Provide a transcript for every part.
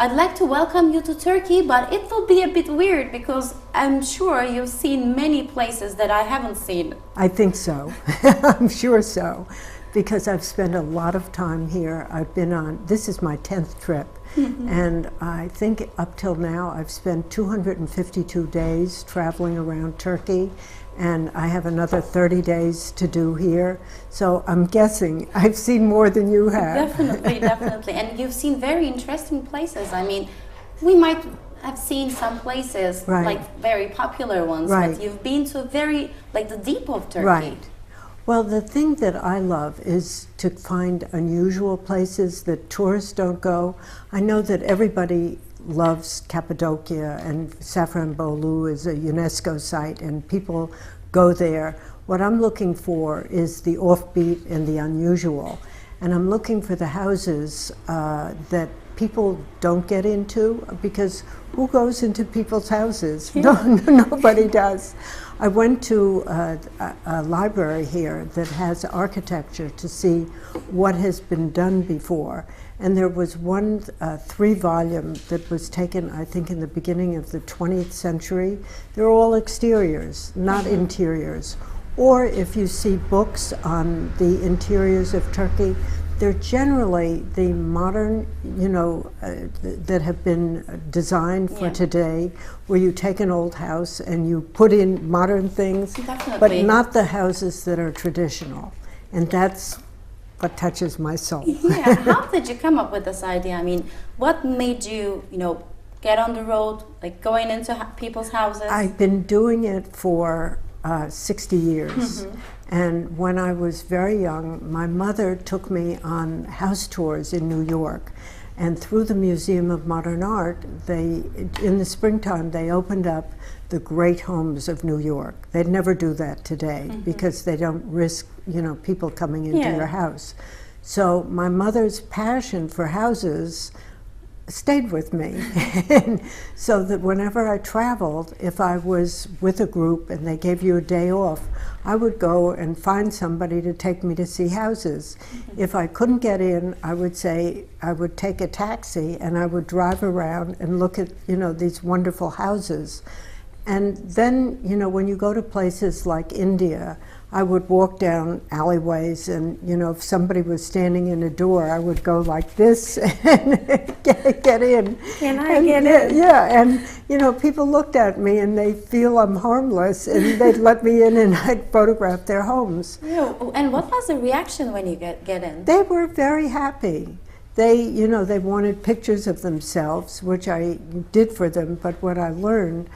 I'd like to welcome you to Turkey, but it will be a bit weird because I'm sure you've seen many places that I haven't seen. I think so. I'm sure so, because I've spent a lot of time here. I've been on, this is my 10th trip, and I think up till now I've spent 252 days traveling around Turkey, and I have another 30 days to do here. So I'm guessing I've seen more than you have. Definitely, definitely. And you've seen very interesting places. I mean, we might have seen some places, Right. like very popular ones, Right. but you've been to very, like the deep of Turkey. Right. Well, the thing that I love is to find unusual places that tourists don't go. I know that everybody loves Cappadocia, and Safranbolu is a UNESCO site, and people go there. What I'm looking for is the offbeat and the unusual. And I'm looking for the houses that people don't get into, because who goes into people's houses? No, nobody does. I went to a library here that has architecture to see what has been done before. And there was one 3-volume that was taken, I think, in the beginning of the 20th century. They're all exteriors, not interiors. Or if you see books on the interiors of Turkey, they're generally the modern, that have been designed for today, where you take an old house and you put in modern things, but not the houses that are traditional. And that's what touches my soul. Yeah, how did you come up with this idea? I mean, what made you, get on the road, like going into people's houses? I've been doing it for 60 years. And when I was very young, my mother took me on house tours in New York. And through the Museum of Modern Art, in the springtime, they opened up the great homes of New York. They'd never do that today because they don't risk, people coming into your house. So my mother's passion for houses stayed with me. And so that whenever I traveled, if I was with a group and they gave you a day off, I would go and find somebody to take me to see houses. If I couldn't get in, I would say I would take a taxi and I would drive around and look at, these wonderful houses. And then, when you go to places like India, I would walk down alleyways, and if somebody was standing in a door, I would go like this and get in. Can I get in? Yeah, and people looked at me and they feel I'm harmless, and they'd let me in and I'd photograph their homes. Yeah. And what was the reaction when you get in? They were very happy. They, they wanted pictures of themselves, which I did for them, but what I learned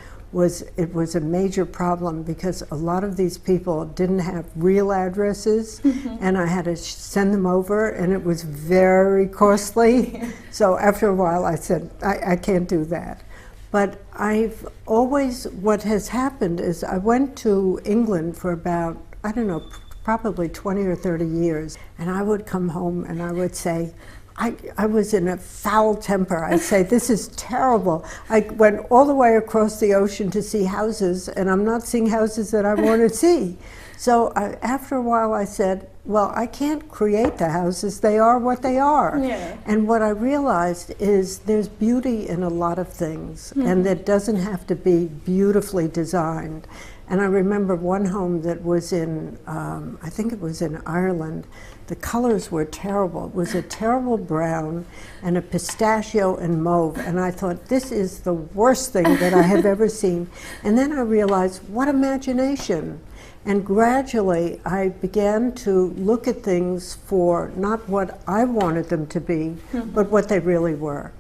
it was a major problem, because a lot of these people didn't have real addresses, and I had to send them over, and it was very costly. So after a while I said, I can't do that. But what has happened is I went to England for about, I don't know, probably 20 or 30 years, and I would come home and I would say, I was in a foul temper. I'd say, this is terrible. I went all the way across the ocean to see houses, and I'm not seeing houses that I want to see. So after a while I said, well, I can't create the houses. They are what they are. Yeah. And what I realized is there's beauty in a lot of things, and that doesn't have to be beautifully designed. And I remember one home that was in, I think it was in Ireland. The colors were terrible. It was a terrible brown and a pistachio and mauve. And I thought, this is the worst thing that I have ever seen. And then I realized, what imagination. And gradually I began to look at things for not what I wanted them to be, but what they really were.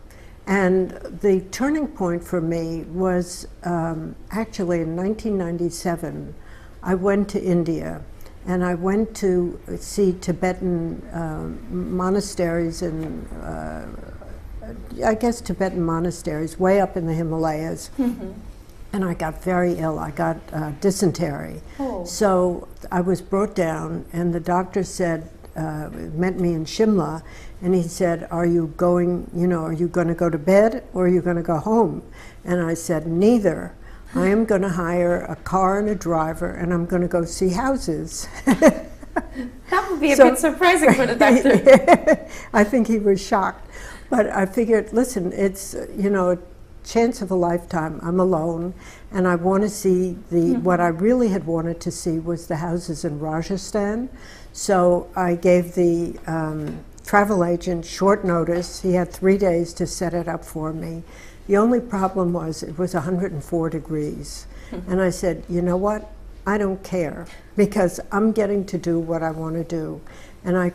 And the turning point for me was actually in 1997. I went to India, and I went to see Tibetan monasteries and I guess Tibetan monasteries way up in the Himalayas. And I got very ill. I got dysentery. Oh. So I was brought down, and the doctor said, met me in Shimla, and he said, are you going to go to bed, or are you going to go home? And I said, neither. I am going to hire a car and a driver, and I'm going to go see houses. That would be a bit surprising for the doctor. I think he was shocked. But I figured, listen, it's, you know, a chance of a lifetime. I'm alone, and I want to see what I really had wanted to see was the houses in Rajasthan. So I gave the travel agent short notice. He had 3 days to set it up for me. The only problem was it was 104 degrees. And I said, you know what? I don't care, because I'm getting to do what I want to do. And I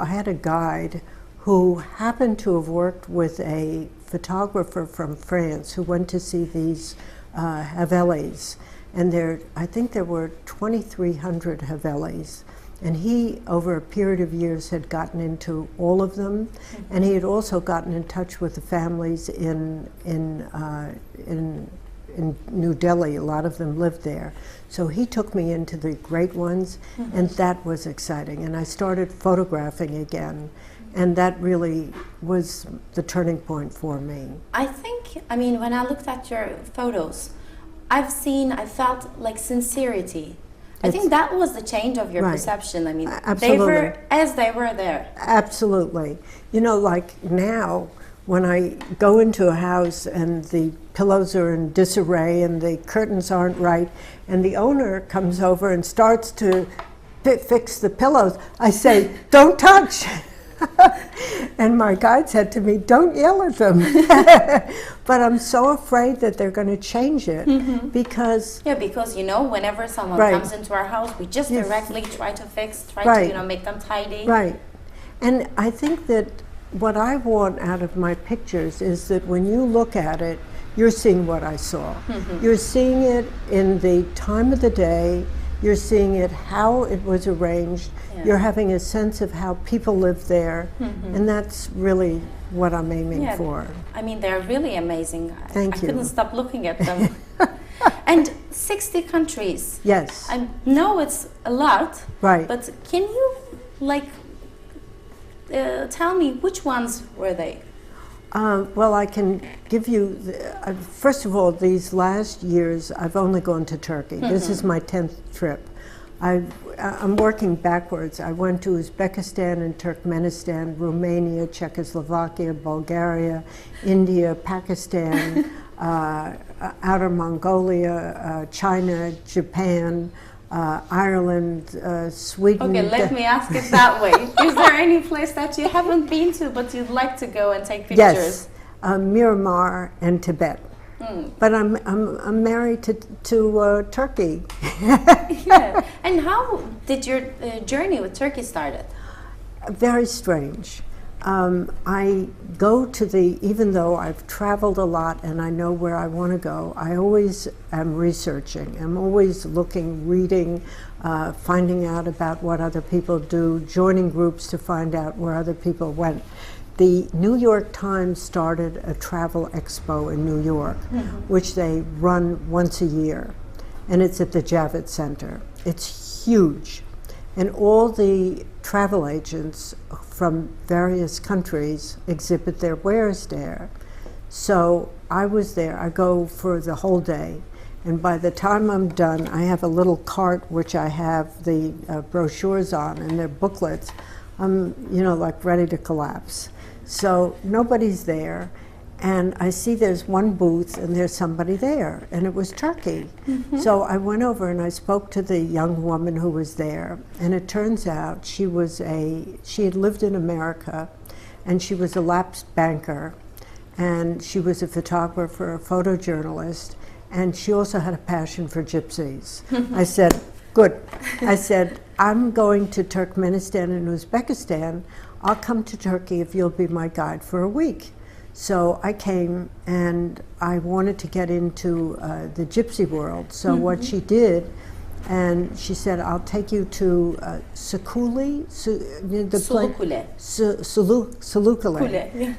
had a guide who happened to have worked with a photographer from France who went to see these Havelis. And I think there were 2,300 Havelis. And he, over a period of years, had gotten into all of them. And he had also gotten in touch with the families in New Delhi. A lot of them lived there. So he took me into the great ones, and that was exciting. And I started photographing again. And that really was the turning point for me. I mean, when I looked at your photos, I felt like sincerity. I think that was the change of your perception. I mean, absolutely. They were as they were there. Absolutely. You know, like now, when I go into a house and the pillows are in disarray and the curtains aren't right, and the owner comes over and starts to fix the pillows, I say, don't touch. And my guide said to me, don't yell at them. But I'm so afraid that they're going to change it because... Yeah, because, you know, whenever someone comes into our house, we just directly try to try to, you know, make them tidy. Right. And I think that what I want out of my pictures is that when you look at it, you're seeing what I saw. You're seeing it in the time of the day. You're seeing it how it was arranged. You're having a sense of how people live there. And that's really what I'm aiming for. I mean, they're really amazing. Thank you. I couldn't stop looking at them. And 60 countries. Yes. I know it's a lot. Right. But can you, like, tell me which ones were they? Well, I can give you, first of all, these last years, I've only gone to Turkey. This is my 10th trip. I'm working backwards. I went to Uzbekistan and Turkmenistan, Romania, Czechoslovakia, Bulgaria, India, Pakistan, Outer Mongolia, China, Japan, Ireland, Sweden. Okay, let me ask it that way. Is there any place that you haven't been to but you'd like to go and take pictures? Yes, Myanmar and Tibet. But I'm married to Turkey. Yeah. And how did your journey with Turkey started? Very strange. I go to even though I've traveled a lot and I know where I want to go, I always am researching. I'm always looking, reading, finding out about what other people do, joining groups to find out where other people went. The New York Times started a travel expo in New York, which they run once a year, and it's at the Javits Center. It's huge, and all the travel agents from various countries exhibit their wares there. So I was there. I go for the whole day, and by the time I'm done, I have a little cart which I have the brochures on and their booklets. I'm, you know, like ready to collapse. So nobody's there, and I see there's one booth and there's somebody there, and it was Turkey. So I went over and I spoke to the young woman who was there, and it turns out she had lived in America, and she was a lapsed banker, and she was a photographer, a photojournalist, and she also had a passion for gypsies. I said, good. I said, I'm going to Turkmenistan and Uzbekistan. I'll come to Turkey if you'll be my guide for a week. So I came, and I wanted to get into the gypsy world. So what she did, and she said, I'll take you to Sulukule.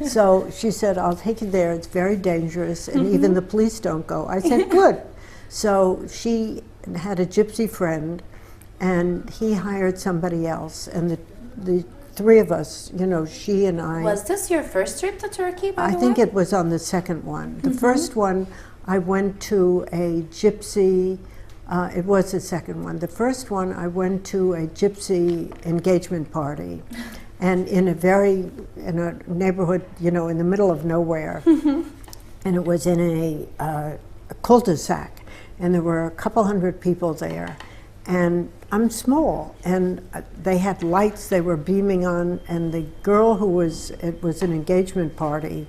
So she said, I'll take you there. It's very dangerous, and even the police don't go. I said, good. So she had a gypsy friend, and he hired somebody else, and the three of us, you know, she and I. Was this your first trip to Turkey, by the way? I think it was on the second one. The first one, I went to a gypsy, it was the second one. The first one, I went to a gypsy engagement party. and in a neighborhood, you know, in the middle of nowhere. And it was in a cul-de-sac, and there were a couple hundred people there. And I'm small, and they had lights they were beaming on, and the girl it was an engagement party,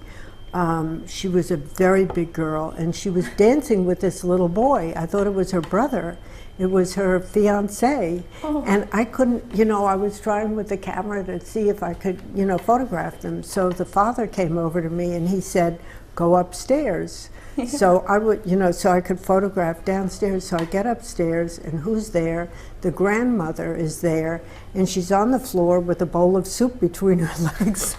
she was a very big girl, and she was dancing with this little boy. I thought it was her brother. It was her fiancé. Oh. And I couldn't, you know, I was trying with the camera to see if I could, you know, photograph them. So the father came over to me and he said, "Go upstairs." So I would, you know, so I could photograph downstairs. So I get upstairs, and who's there? The grandmother is there, and she's on the floor with a bowl of soup between her legs.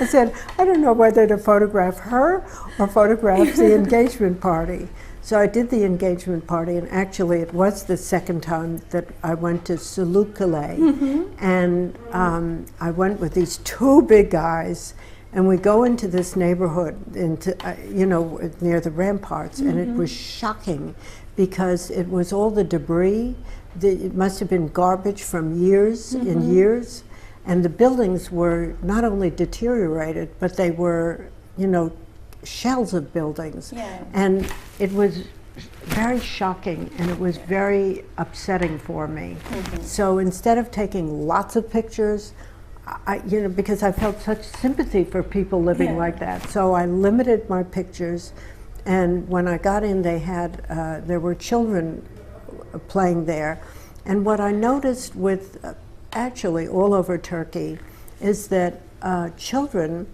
I said, I don't know whether to photograph her or photograph the engagement party. So I did the engagement party, and actually it was the second time that I went to Sulukale. And I went with these two big guys, and we go into this neighborhood, into you know, near the ramparts, and it was shocking because it was all the debris. It must have been garbage from years and years. And the buildings were not only deteriorated, but they were, you know, shells of buildings. Yeah. And it was very shocking, and it was very upsetting for me. So instead of taking lots of pictures, you know, because I felt such sympathy for people living like that, so I limited my pictures. And when I got in, they had there were children playing there, and what I noticed with actually all over Turkey is that children,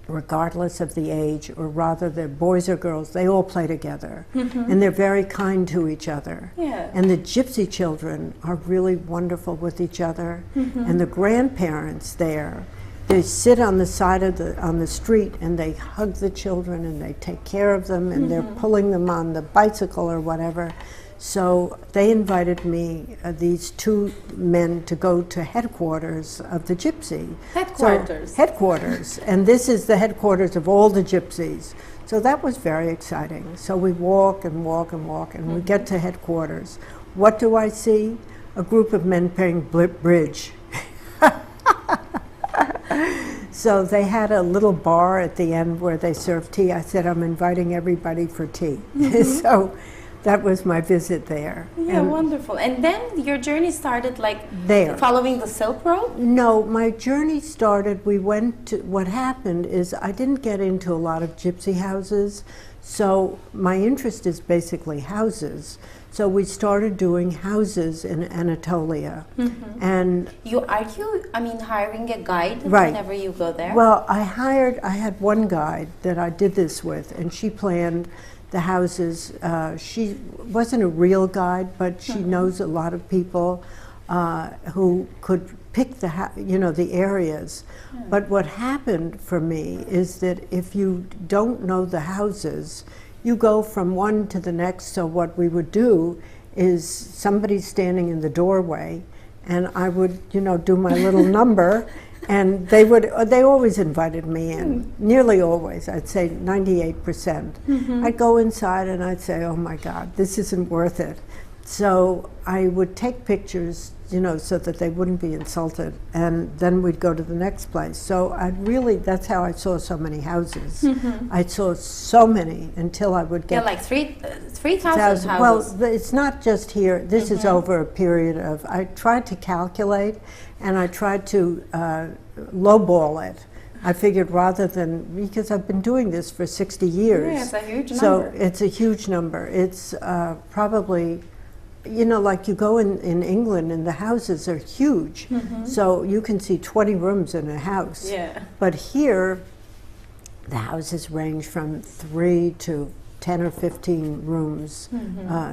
regardless of the age, or rather they're boys or girls, they all play together. And they're very kind to each other. Yeah. And the gypsy children are really wonderful with each other. And the grandparents there, they sit on the side of on the street, and they hug the children, and they take care of them, and they're pulling them on the bicycle or whatever. So they invited me, these two men, to go to headquarters of the gypsy. Headquarters? So, headquarters. And this is the headquarters of all the gypsies. So that was very exciting. So we walk and walk and walk, and we get to headquarters. What do I see? A group of men playing bridge. So they had a little bar at the end where they served tea. I said, I'm inviting everybody for tea. So that was my visit there. Yeah, and wonderful. And then your journey started like there, following the Silk Road? No, my journey started, we went to, what happened is I didn't get into a lot of gypsy houses, so my interest is basically houses. So we started doing houses in Anatolia. And hiring a guide whenever you go there? Well, I had one guide that I did this with, and she planned the houses. She wasn't a real guide, but she knows a lot of people who could pick the areas. But what happened for me is that if you don't know the houses, you go from one to the next. So what we would do is somebody standing in the doorway, and I would, do my little number. And they always invited me in, nearly always, I'd say 98%. I'd go inside and I'd say, oh my God, this isn't worth it. So I would take pictures, so that they wouldn't be insulted, and then we'd go to the next place. So that's how I saw so many houses. I saw so many until I would get... Yeah, like 3,000 houses. Well, it's not just here. This is over a period of... I tried to calculate, and I tried to lowball it. I figured because I've been doing this for 60 years. Yeah, it's a huge number. So it's a huge number. It's probably... like you go in England and the houses are huge. So you can see 20 rooms in a house. Yeah. But here, the houses range from 3 to 10 or 15 rooms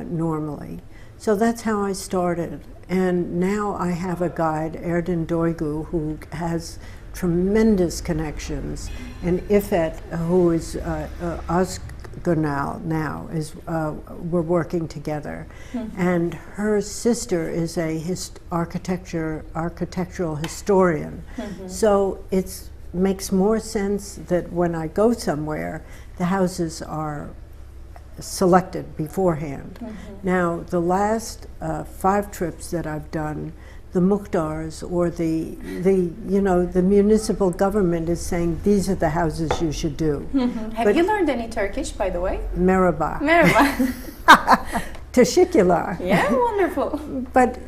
normally. So that's how I started. And now I have a guide, Erdin Doygu, who has tremendous connections. And Ifet, who is now is we're working together, and her sister is a architectural historian. So it makes more sense that when I go somewhere, the houses are selected beforehand. Now, the last 5 trips that I've done, the muhtars or the the municipal government is saying these are the houses you should do. Have you learned any Turkish, by the way? Merhaba. Merhaba. Teşekkürler. Yeah, wonderful. But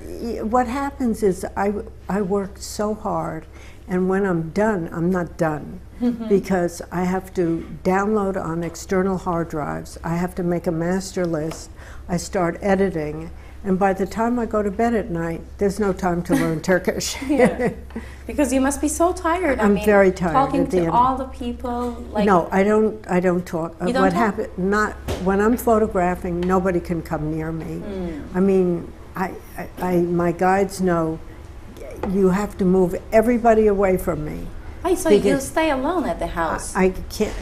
what happens is I work so hard, and when I'm done, I'm not done. Because I have to download on external hard drives. I have to make a master list. I start editing. And by the time I go to bed at night, there's no time to learn Turkish. Yeah. Because you must be so tired. I'm very tired. Talking to all the people. Like no, I don't talk. You don't what talk? happened? Not when I'm photographing. Nobody can come near me. I mean, my guides know you have to move everybody away from me. So you stay alone at the house? I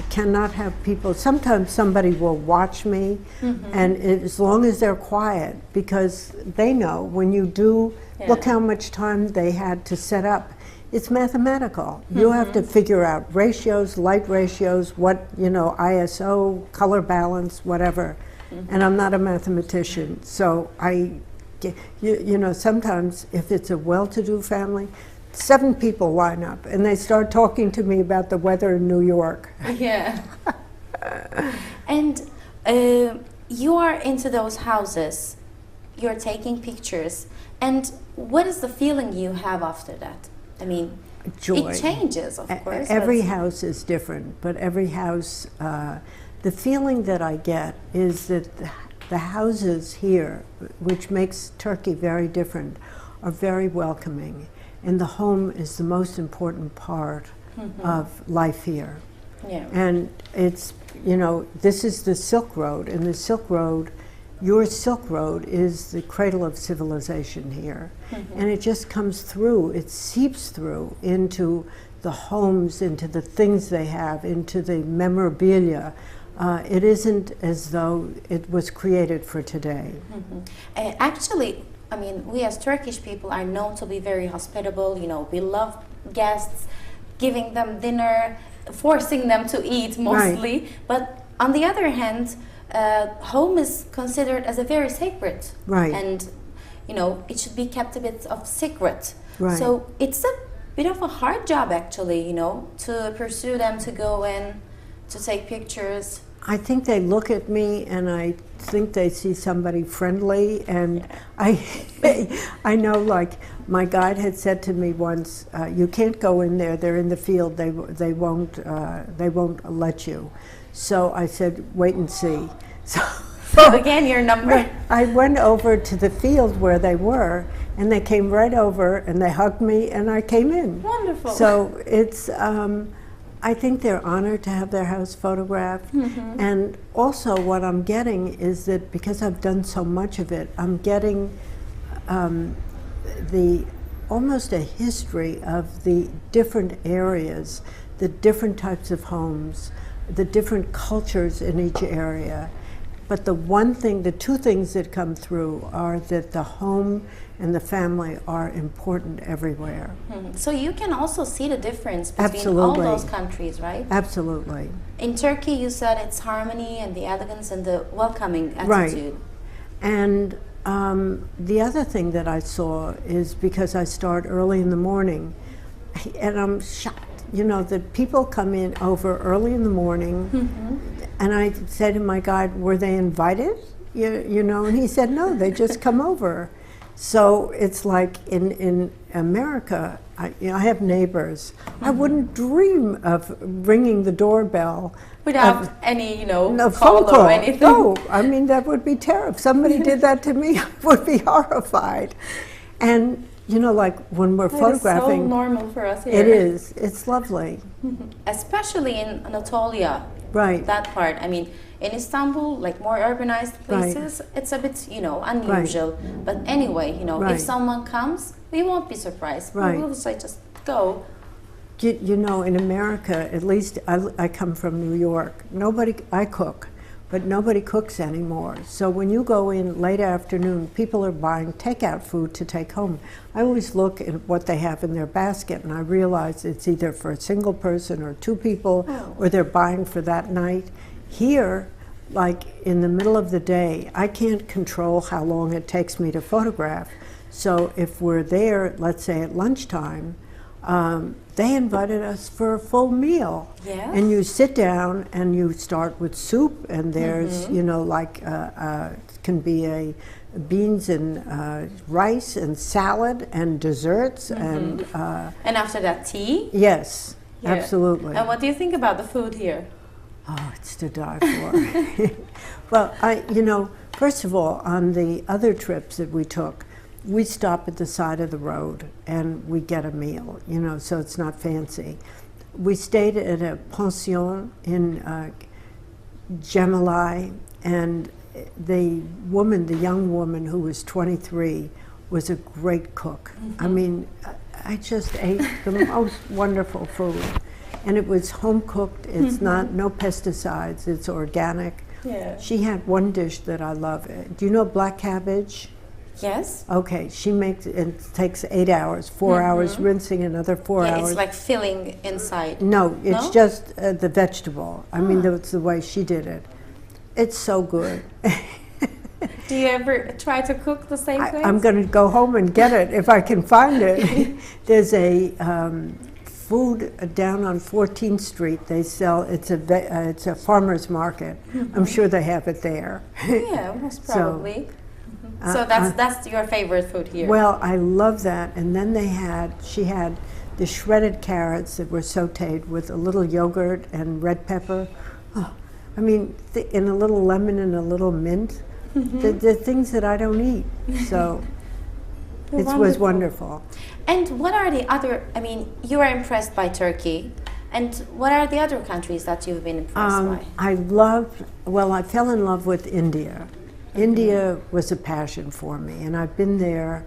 cannot have people. Sometimes somebody will watch me, and as long as they're quiet, because they know when you do, look how much time they had to set up. It's mathematical. You have to figure out ratios, light ratios, what, ISO, color balance, whatever. And I'm not a mathematician, so sometimes if it's a well-to-do family, 7 people line up and they start talking to me about the weather in New York. Yeah. And you are into those houses, you're taking pictures, and what is the feeling you have after that? I mean, joy. It changes, of course. Every house is different, but every house, the feeling that I get is that the houses here, which makes Turkey very different, are very welcoming. And the home is the most important part of life here. Yeah. And it's, this is the Silk Road, and the Silk Road, your Silk Road is the cradle of civilization here. And it just comes through, it seeps through into the homes, into the things they have, into the memorabilia. It isn't as though it was created for today. Actually, I mean, we as Turkish people are known to be very hospitable. We love guests, giving them dinner, forcing them to eat mostly. Right. But on the other hand, home is considered as a very sacred. Right. And, it should be kept a bit of secret. Right. So it's a bit of a hard job, actually, to pursue them, to go in, to take pictures. I think they look at me and I think they see somebody friendly, and I know, like my guide had said to me once, you can't go in there, they're in the field, they won't let you. So I said, wait and see. So again, your number. I went over to the field where they were, and they came right over and they hugged me and I came in. Wonderful. So it's I think they're honored to have their house photographed. And also what I'm getting is that because I've done so much of it, I'm getting almost a history of the different areas, the different types of homes, the different cultures in each area. But the two things that come through are that the home and the family are important everywhere. So you can also see the difference between all those countries, right? Absolutely. In Turkey, you said it's harmony and the elegance and the welcoming attitude. Right. And the other thing that I saw is because I start early in the morning, and I'm shocked, that people come in over early in the morning, and I say to my guide, were they invited? And he said, no, they just come over. So it's like in America, I have neighbors. I wouldn't dream of ringing the doorbell without any, no call phone call or anything. No, I mean that would be terrible. If somebody did that to me, I would be horrified. And like when we're photographing, it's so normal for us here. It is. It's lovely, especially in Anatolia. Right. That part. I mean, in Istanbul, like more urbanized places, it's a bit, unusual. Right. But anyway, right. if someone comes, we won't be surprised. Right. We'll say, just go. In America, at least I come from New York. I cook, but nobody cooks anymore. So when you go in late afternoon, people are buying takeout food to take home. I always look at what they have in their basket, and I realize it's either for a single person or 2 people, or they're buying for that night. Here, like in the middle of the day, I can't control how long it takes me to photograph. So if we're there, let's say at lunchtime, they invited us for a full meal. Yeah. And you sit down and you start with soup, and there's, you know, like, can be a beans and rice and salad and desserts and after that, tea? yes, Yeah. absolutely. And what do you think about the food here? Oh, it's to die for. Well, you know, first of all, on the other trips that we took, we stop at the side of the road and we get a meal, you know, so it's not fancy. We stayed at a pension in Gemelli, and the young woman who was 23, was a great cook. I mean, I just ate the most wonderful food. And it was home cooked, it's no pesticides, it's organic. Yeah. She had one dish that I love. Do you know black cabbage? Yes. Okay, she makes it, it takes 8 hours, 4 hours rinsing, another 4 hours. It's like filling inside. No, it's No? just the vegetable. I mean, that's the way she did it. It's so good. Do you ever try to cook the same thing? I'm going to go home and get it if I can find it. There's a food down on 14th Street. They sell, it's a farmer's market. I'm sure they have it there. Yeah, most probably. So that's your favorite food here? Well, I love that. And then she had the shredded carrots that were sauteed with a little yogurt and red pepper. Oh, I mean, and a little lemon and a little mint. The things that I don't eat. So it was wonderful. And what are the other, I mean, you are impressed by Turkey. And what are the other countries that you've been impressed by? I fell in love with India. India was a passion for me, and I've been there.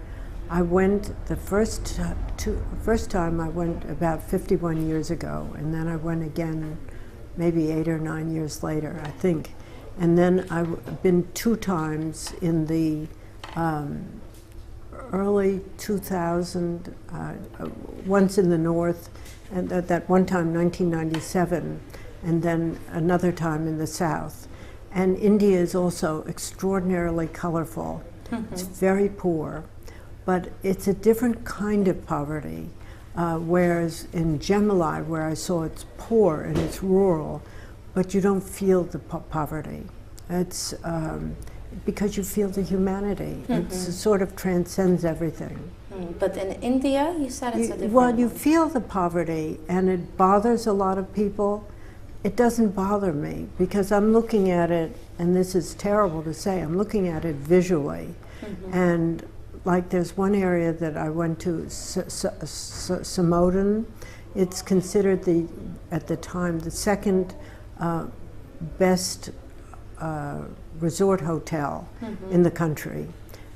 I went the first time I went about 51 years ago, and then I went again maybe 8 or 9 years later, I think. And then I've been 2 times in the early 2000, once in the north, and that one time 1997, and then another time in the south. And India is also extraordinarily colorful. It's very poor, but it's a different kind of poverty. Whereas in Gemelli, where I saw it's poor and it's rural, but you don't feel the poverty. It's because you feel the humanity. It sort of transcends everything. But in India, you said it's a different Well, you one. feel the poverty, and it bothers a lot of people. It doesn't bother me, because I'm looking at it, and this is terrible to say, I'm looking at it visually. And like there's one area that I went to, Samodin. It's considered at the time, the second best resort hotel in the country.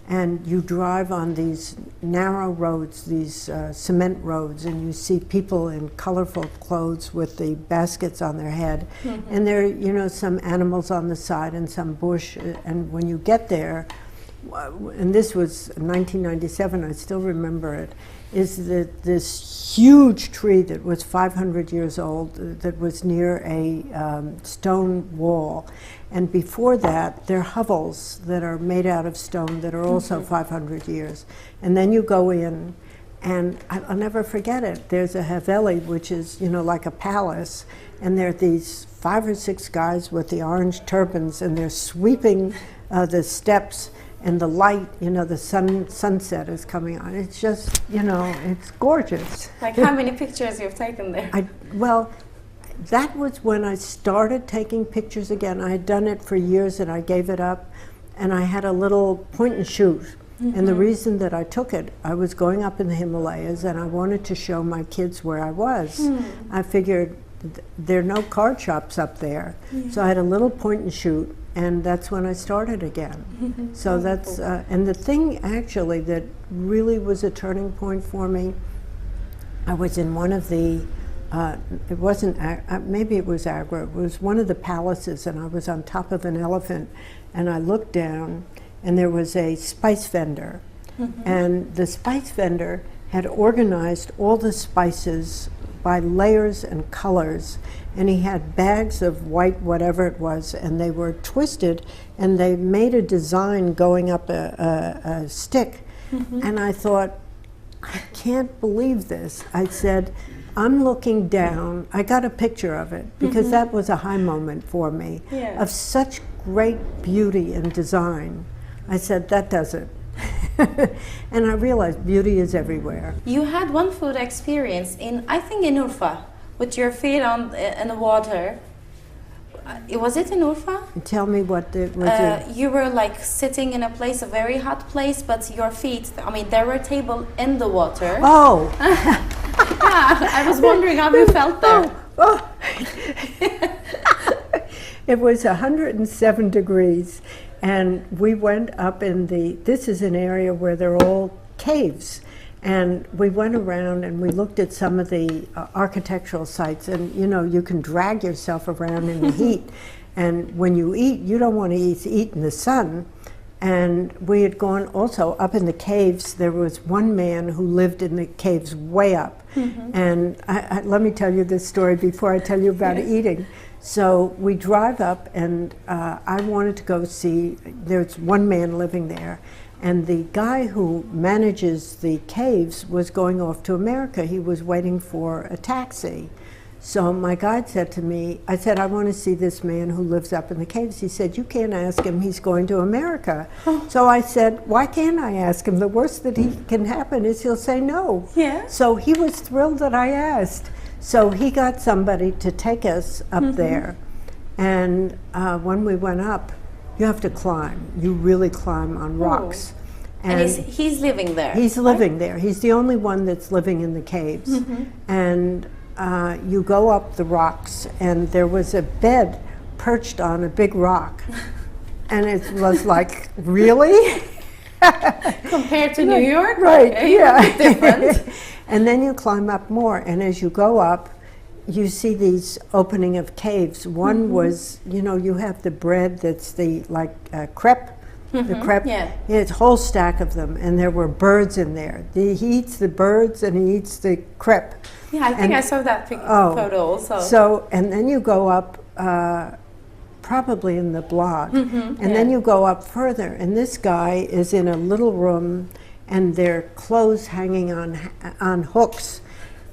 And you drive on these narrow roads, these cement roads, and you see people in colorful clothes with the baskets on their head. And there are, you know, some animals on the side and some bush. And when you get there, and this was 1997, I still remember it, is that this huge tree that was 500 years old that was near a stone wall. And before that, there are hovels that are made out of stone that are also 500 years. And then you go in, and I'll never forget it. There's a haveli, which is, you know, like a palace, and there are these 5 or 6 guys with the orange turbans, and they're sweeping the steps, and the light, you know, the sunset is coming on. It's just, you know, it's gorgeous. Like how many pictures you've taken there? Well, that was when I started taking pictures again. I had done it for years and I gave it up, and I had a little point and shoot. And the reason that I took it, I was going up in the Himalayas and I wanted to show my kids where I was. I figured there are no card shops up there. So I had a little point and shoot, and that's when I started again. So that's, and the thing actually that really was a turning point for me, I was in one of the, it wasn't, maybe it was Agra, it was one of the palaces, and I was on top of an elephant, and I looked down, and there was a spice vendor. And the spice vendor had organized all the spices by layers and colors. And he had bags of white whatever it was, and they were twisted, and they made a design going up a stick. And I thought, I can't believe this. I said, I'm looking down. I got a picture of it because that was a high moment for me, of such great beauty and design. I said, that does it. And I realized beauty is everywhere. You had one food experience I think in Urfa, with your feet in the water. Was it in Urfa? Tell me what it was. You were like sitting in a place, a very hot place, but your feet, I mean, there were tables in the water. Oh! Yeah, I was wondering how you felt there. Oh. It was 107 degrees, and we went up this is an area where there are all caves. And we went around and we looked at some of the architectural sites, and you know, you can drag yourself around in the heat. And when you eat, you don't want to eat in the sun. And we had gone also up in the caves. There was one man who lived in the caves way up. And let me tell you this story before I tell you about eating. So we drive up, and I wanted to go see, there's one man living there. And the guy who manages the caves was going off to America. He was waiting for a taxi. So my guide said to me, I said, I want to see this man who lives up in the caves. He said, you can't ask him, he's going to America. So I said, why can't I ask him? The worst that can happen is he'll say no. Yeah. So he was thrilled that I asked. So he got somebody to take us up there. And when we went up, you have to climb. You really climb on rocks. And he's living there. He's living there. He's the only one that's living in the caves. And you go up the rocks, and there was a bed perched on a big rock. And it was like, really? Compared to New York? Right, yeah. Different. And then you climb up more, and as you go up, you see these opening of caves. One was, you know, you have the bread that's the crepe, the crepe. Yeah. It's a whole stack of them, and there were birds in there. He eats the birds and he eats the crepe. Yeah, I think I saw that photo also. So, and then you go up, probably in the blog, and then you go up further, and this guy is in a little room, and there are clothes hanging on hooks.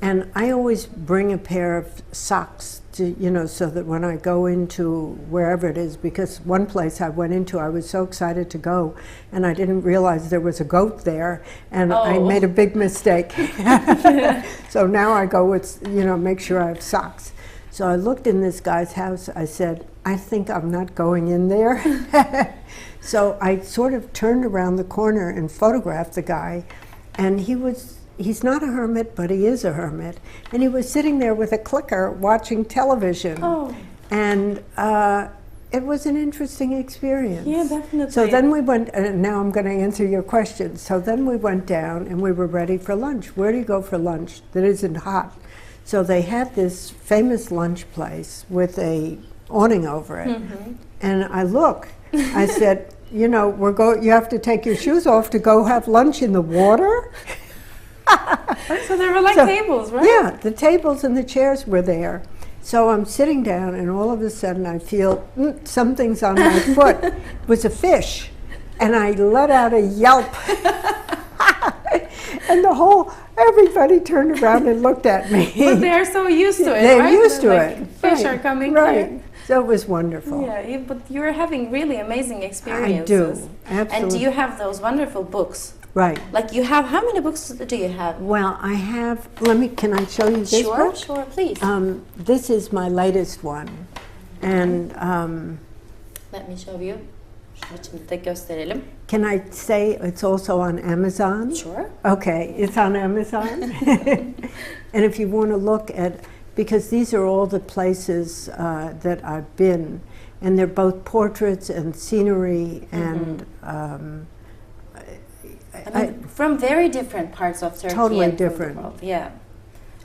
And I always bring a pair of socks to, you know, so that when I go into wherever it is, because one place I went into, I was so excited to go, and I didn't realize there was a goat there, and I made a big mistake. So now I go with, you know, make sure I have socks. So I looked in this guy's house. I said, I think I'm not going in there. So I sort of turned around the corner and photographed the guy, and he's not a hermit, but he is a hermit. And he was sitting there with a clicker watching television. And it was an interesting experience. Yeah, definitely. So then we went, and now I'm going to answer your question. So then we went down and we were ready for lunch. Where do you go for lunch that isn't hot? So they had this famous lunch place with a awning over it. And I look, I said, you know, you have to take your shoes off to go have lunch in the water? So there were tables, right? Yeah, the tables and the chairs were there. So I'm sitting down, and all of a sudden I feel something's on my foot. It was a fish, and I let out a yelp. And everybody turned around and looked at me. But they're so used to it, They're right? used to it. Fish are coming here. So it was wonderful. Yeah, but you're having really amazing experiences. I do, absolutely. And do you have those wonderful books? Right. Like you have, how many books do you have? Well, I have, can I show you this book? Sure, please. This is my latest one. And let me show you. Gösterelim. Can I say it's also on Amazon? Sure. Okay, it's on Amazon. And if you want to look at, because these are all the places that I've been, and they're both portraits and scenery and I mean, from very different parts of Turkey. Totally and different. The world. Yeah.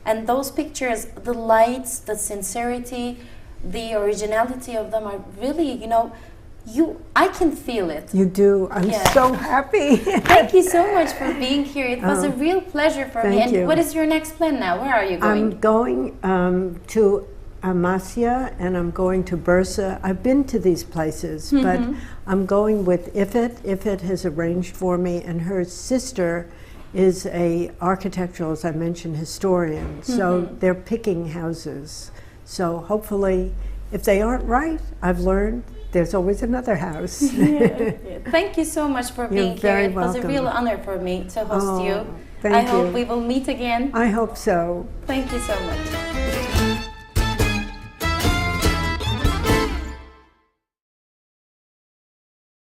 And those pictures, the lights, the sincerity, the originality of them are really, you know, I can feel it. You do. I'm so happy. Thank you so much for being here. It was a real pleasure for me. Thank you. And what is your next plan now? Where are you going? I'm going to Amasya and I'm going to Bursa. I've been to these places, but I'm going with Ifit. Ifit has arranged for me, and her sister is a architectural, as I mentioned, historian. So they're picking houses. So hopefully, if they aren't right, I've learned there's always another house. Thank you so much for being here. It was a real honor for me to host you. Thank I you. hope we will meet again. I hope so. Thank you so much.